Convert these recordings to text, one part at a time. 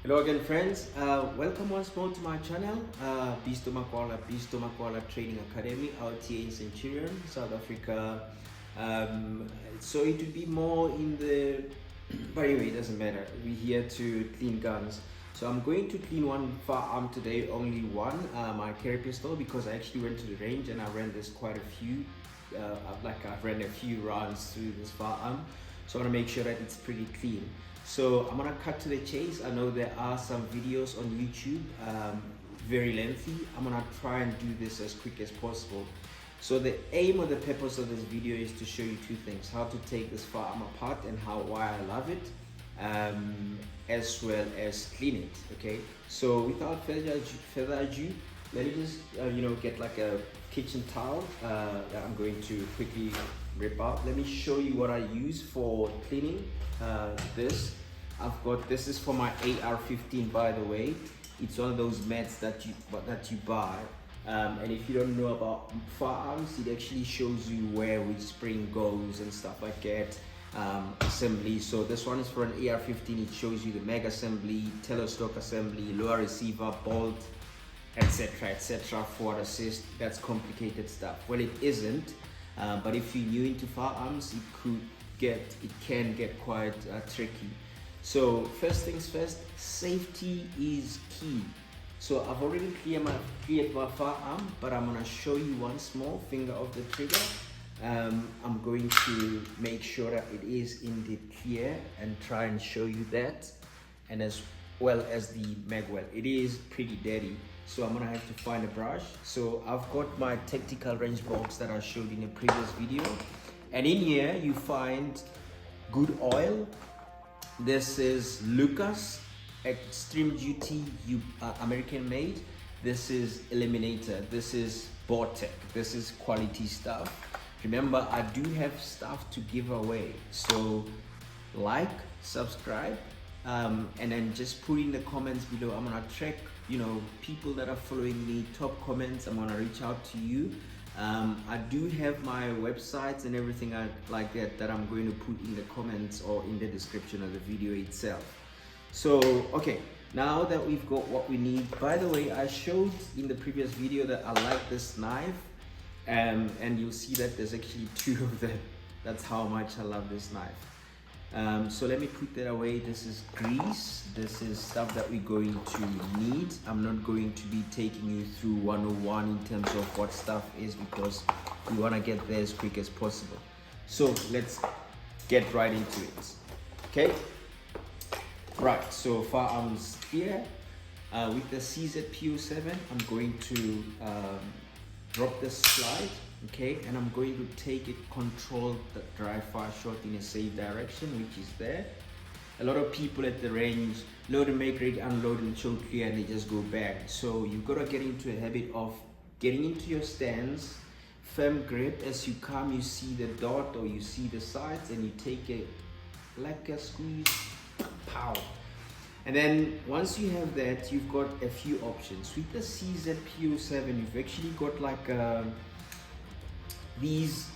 Hello again, friends. Welcome once more to my channel, Beystor Makoala Training Academy out here in Centurion, South Africa. So it would be more in the, but anyway, it doesn't matter. We're here to clean guns. So I'm going to clean one firearm today, only one, my carry pistol, because I actually went to the range and I ran this quite a few, I've ran a few rounds through this firearm. So I want to make sure that it's pretty clean. So I'm gonna cut to the chase. I know there are some videos on YouTube, very lengthy. I'm gonna try and do this as quick as possible. So the aim or the purpose of this video is to show you two things: how to take this firearm apart and why I love it, as well as clean it. Okay. So without further ado, let me just get like a kitchen towel that I'm going to quickly rip out. Let me show you what I use for cleaning this. This is for my AR-15, by the way. It's one of those mats that you buy, and if you don't know about firearms, it actually shows you where which spring goes and stuff like that. Assembly. So this one is for an AR-15. It shows you the mag assembly, telestock assembly, lower receiver, bolt, etc. forward assist. That's complicated stuff. Well, it isn't, but if you're new into firearms, it can get quite tricky. So first things first, safety is key. So I've already cleared my firearm, but I'm gonna show you once more, finger off the trigger. I'm going to make sure that it is indeed clear and try and show you that, and as well as the mag well. It is pretty dirty, so I'm gonna have to find a brush. So I've got my tactical range box that I showed in a previous video, and in here you find good oil. This is Lucas Extreme Duty, American made. This is Eliminator. This is Vortec. This is quality stuff. Remember, I do have stuff to give away, so like, subscribe, and then just put in the comments below. I'm gonna track people that are following me, top comments. I'm gonna reach out to you. I do have my websites and everything like that I'm going to put in the comments or in the description of the video itself. So okay, now that we've got what we need, by the way, I showed in the previous video that I like this knife, and you'll see that there's actually two of them. That's how much I love this knife. So let me put that away. This is grease. This is stuff that we're going to need. I'm not going to be taking you through 101 in terms of what stuff is, because we want to get there as quick as possible. So let's get right into it. Okay, right, so firearms here with the CZP07. I'm going to drop the slide, okay, and I'm going to take it, control the dry fire shot in a safe direction, which is there. A lot of people at the range load and make ready, unload and show clear, and they just go back. So you've got to get into a habit of getting into your stance, firm grip. As you come, you see the dot or you see the sides, and you take it like a squeeze, pow. And then once you have that, you've got a few options. With the CZP07, you've actually got like these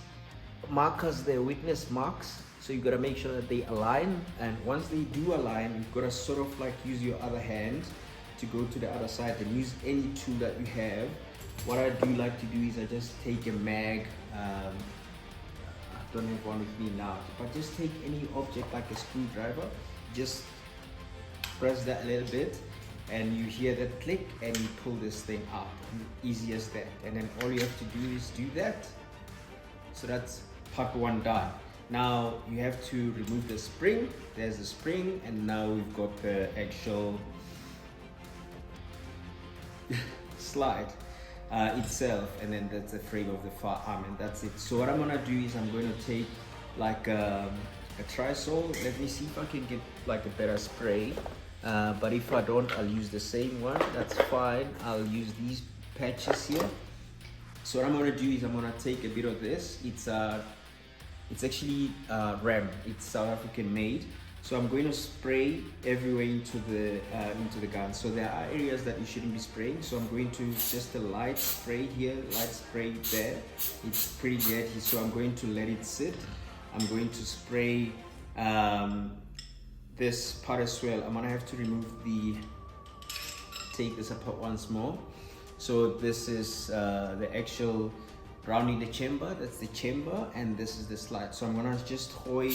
markers, they're witness marks. So you've got to make sure that they align. And once they do align, you've got to sort of like use your other hand to go to the other side and use any tool that you have. What I do like to do is I just take a mag. I don't have one with me now, but just take any object like a screwdriver, just press that a little bit, and you hear that click, and you pull this thing out. Easy as that. And then all you have to do is do that. So that's part one done. Now you have to remove the spring. There's the spring, and now we've got the actual slide itself, and then that's the frame of the firearm, and that's it. So what I'm gonna do is I'm going to take like a Trisol. Let me see if I can get like a better spray. But if I don't, I'll use the same one. That's fine. I'll use these patches here. So what I'm gonna do is I'm gonna take a bit of this. It's actually RAM. It's South African made. So I'm going to spray everywhere into the gun. So there are areas that you shouldn't be spraying. So I'm going to just a light spray here, light spray there. It's pretty dirty, so I'm going to let it sit. I'm going to spray this part as well. I'm gonna have to remove take this apart once more. So this is the actual rounding the chamber, that's the chamber, and this is the slide. So I'm gonna just hoy,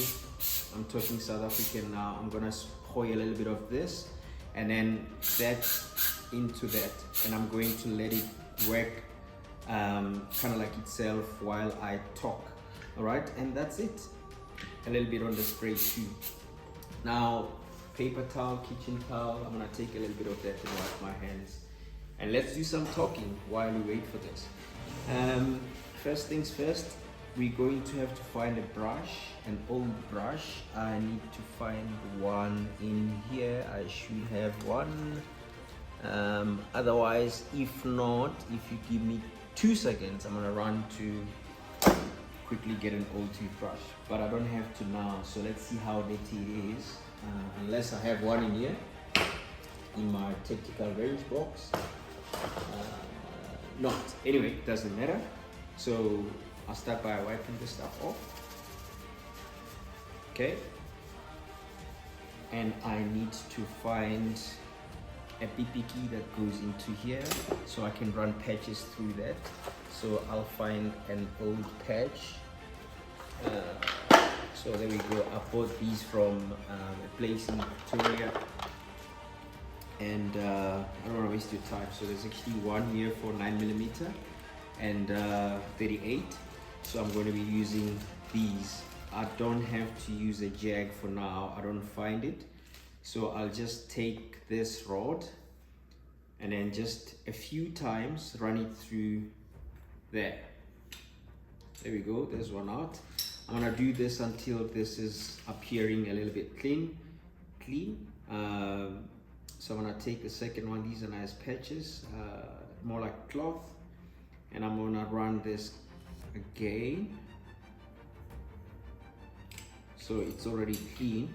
I'm talking South African now, I'm gonna hoy a little bit of this and then that into that, and I'm going to let it work kind of like itself while I talk. All right, and that's it. A little bit on the spray too. Now, paper towel, kitchen towel, I'm gonna take a little bit of that and wipe my hands. And let's do some talking while we wait for this. First things first, we're going to have to find a brush, an old brush. I need to find one in here. I should have one. Otherwise, if not, if you give me 2 seconds, I'm gonna run to quickly get an old toothbrush, but I don't have to now, so let's see how dirty it is, unless I have one in here in my tactical range box. Not anyway, it doesn't matter. So I'll start by wiping this stuff off. Okay, and I need to find a BP key that goes into here so I can run patches through that. So I'll find an old patch. So there we go. I bought these from a place in Victoria, and I don't want to waste your time. So there's actually one here for 9mm and 38. So I'm going to be using these. I don't have to use a jag for now. I don't find it. So I'll just take this rod and then just a few times run it through there. There we go, there's one out. I'm gonna do this until this is appearing a little bit clean. So I'm gonna take the second one. These are nice patches, more like cloth. And I'm gonna run this again. So it's already clean.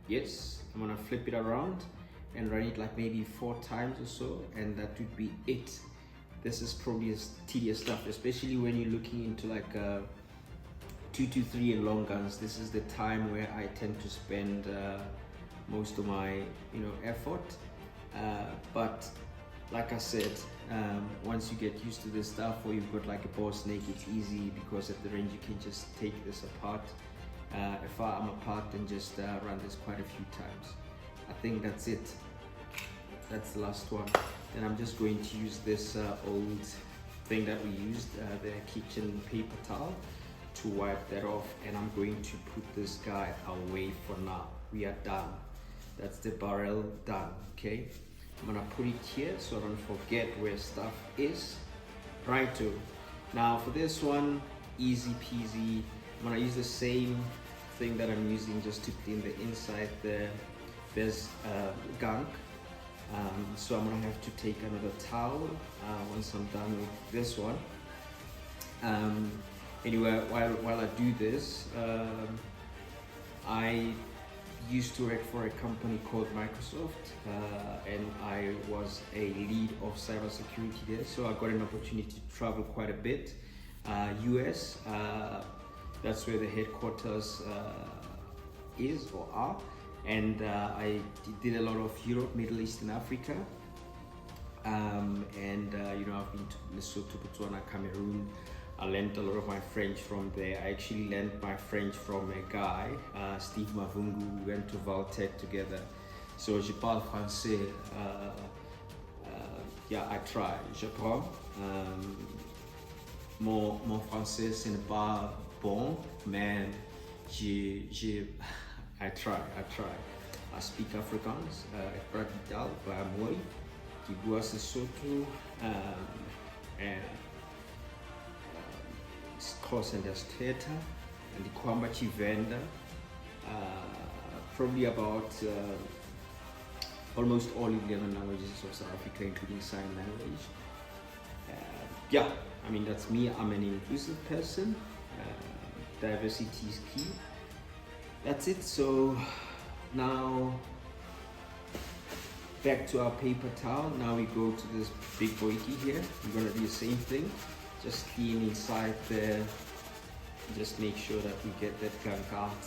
Yes, I'm gonna flip it around and run it like maybe 4 times or so, and that would be it. This is probably tedious stuff, especially when you're looking into like 223 and long guns. This is the time where I tend to spend most of my effort. But like I said, once you get used to this stuff, or you've got like a ball snake, it's easy because at the range you can just take this apart. A firearm apart and just run this quite a few times. I think that's it. That's the last one. And I'm just going to use this old thing that we used, the kitchen paper towel, to wipe that off. And I'm going to put this guy away for now. We are done. That's the barrel done. Okay, I'm gonna put it here so I don't forget where stuff is. Righto. Now for this one, easy peasy. I'm gonna use the same thing that I'm using just to clean the inside there. There's gunk, so I'm gonna have to take another towel once I'm done with this one. Anyway, while I do this, I used to work for a company called Microsoft, and I was a lead of cybersecurity there, so I got an opportunity to travel quite a bit. US, that's where the headquarters is or are, and I did a lot of Europe, Middle East and Africa, and I've been to Lesotho, Botswana, Cameroon. I learned a lot of my French from there. I actually learned my French from a guy, Steve Mavungu. We went to Valtech together. So je parle français. Yeah, I try. Je prends. Mon français ce n'est pas bon, mais I try. I speak Afrikaans. Ek praat die taal baie mooi. Die boer Sesotho en Xhosa and Theater and the Kwamba Chivenda, probably about almost all 11 languages of South Africa, including sign language. Yeah, I mean, that's me. I'm an inclusive person. Diversity is key. That's it. So now back to our paper towel. Now we go to this big boyki here. We're gonna do the same thing. Just clean inside there. Just make sure that we get that gunk out.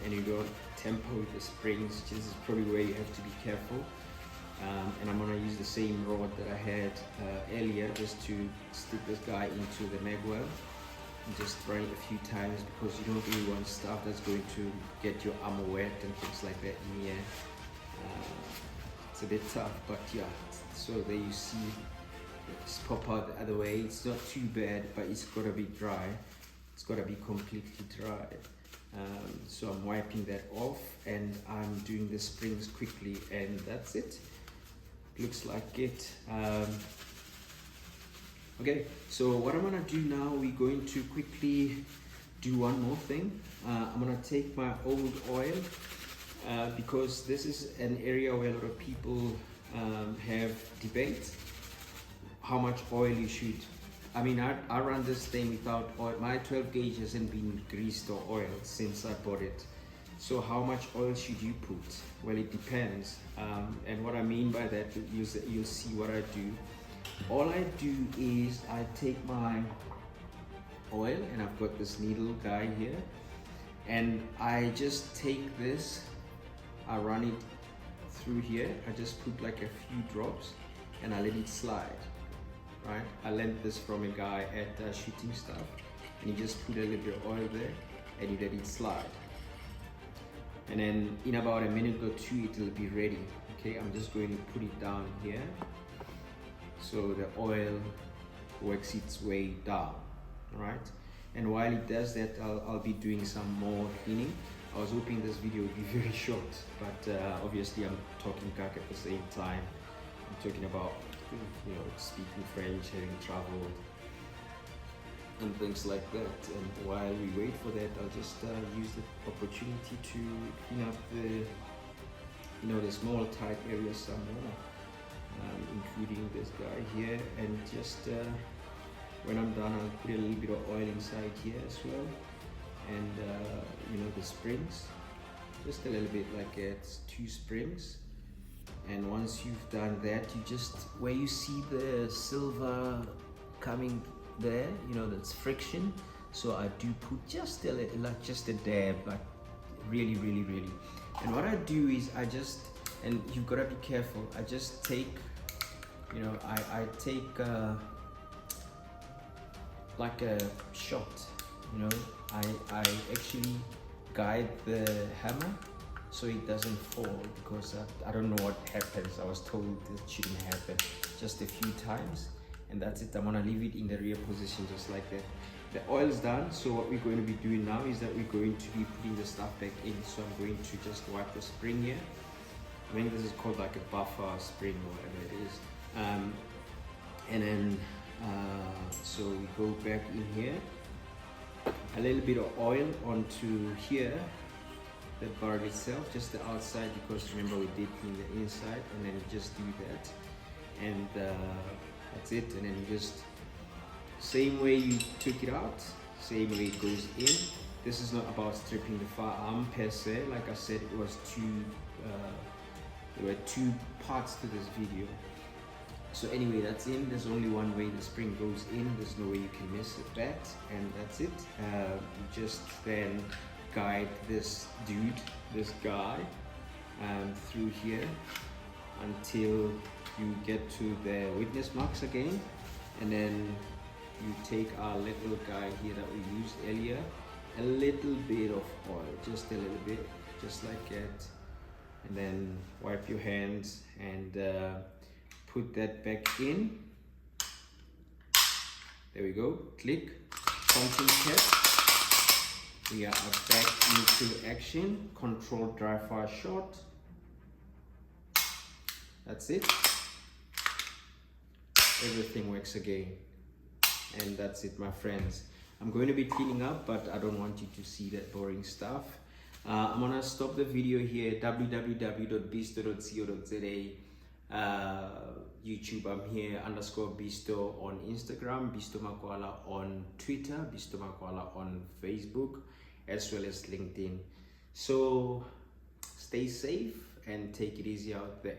and you don't tamper with the springs. This is probably where you have to be careful. And I'm gonna use the same rod that I had earlier just to stick this guy into the mag well and just run it a few times, because you don't really want stuff that's going to get your armor wet and things like that in here. It's a bit tough, but yeah. So there you see, just pop out the other way. It's not too bad, but it's gotta be dry. It's gotta be completely dry. So I'm wiping that off and I'm doing the springs quickly, and that's it. Looks like it. Okay, so what I'm gonna do now, we're going to quickly do one more thing. I'm gonna take my old oil, because this is an area where a lot of people have debate how much oil you should. I mean, I run this thing without oil. My 12 gauge hasn't been greased or oiled since I bought it. So how much oil should you put? Well, it depends. And what I mean by that, you'll see what I do. All I do is I take my oil, and I've got this needle guy here, and I just take this, I run it through here. I just put like a few drops and I let it slide, right? I learned this from a guy at Shooting Stuff, and you just put a little bit of oil there and you let it slide. And then in about a minute or two, it will be ready. Okay, I'm just going to put it down here so the oil works its way down, right? And while it does that, I'll be doing some more cleaning. I was hoping this video would be very short, but obviously I'm talking Kak at the same time. I'm talking about, you know, speaking French, having traveled, and things like that. And while we wait for that, I'll just use the opportunity to clean up the, you know, the small tight areas some more, including this guy here. And just when I'm done, I'll put a little bit of oil inside here as well, and you know, the springs, just a little bit, like it's 2 springs. And once you've done that, you just, where you see the silver coming there, you know, that's friction. So I do put just a little, like just a dab, but really. And what I do is I just, and you've got to be careful, I just take, you know, I take like a shot, you know, I actually guide the hammer so it doesn't fall, because I don't know what happens. I was told it shouldn't happen. Just a few times, and that's it. I'm gonna leave it in the rear position just like that. The oil is done, so what we're going to be doing now is that we're going to be putting the stuff back in. So I'm going to just wipe the spring here. I think this is called like a buffer spring or whatever it is. And then so we go back in here, a little bit of oil onto here, the barrel itself, just the outside, because remember we did clean the inside, and then you just do that, and that's it. And then you just, same way you took it out, same way it goes in. This is not about stripping the firearm per se. Like I said, it was there were 2 parts to this video. So anyway, that's in. There's only one way the spring goes in. There's no way you can miss that, and that's it. You just then guide this dude, this guy, through here until you get to the witness marks again, and then you take our little guy here that we used earlier, a little bit of oil, just a little bit, just like that, and then wipe your hands and put that back in. There we go. Click. Pumping test. We are back into action. Controlled dry fire shot. That's it. Everything works again. And that's it, my friends. I'm going to be cleaning up, but I don't want you to see that boring stuff. I'm gonna stop the video here. www.beystor.co.za. YouTube, I'm here _Beystor on Instagram, Beystor Makoala on Twitter, Beystor Makoala on Facebook, as well as LinkedIn. So stay safe and take it easy out there.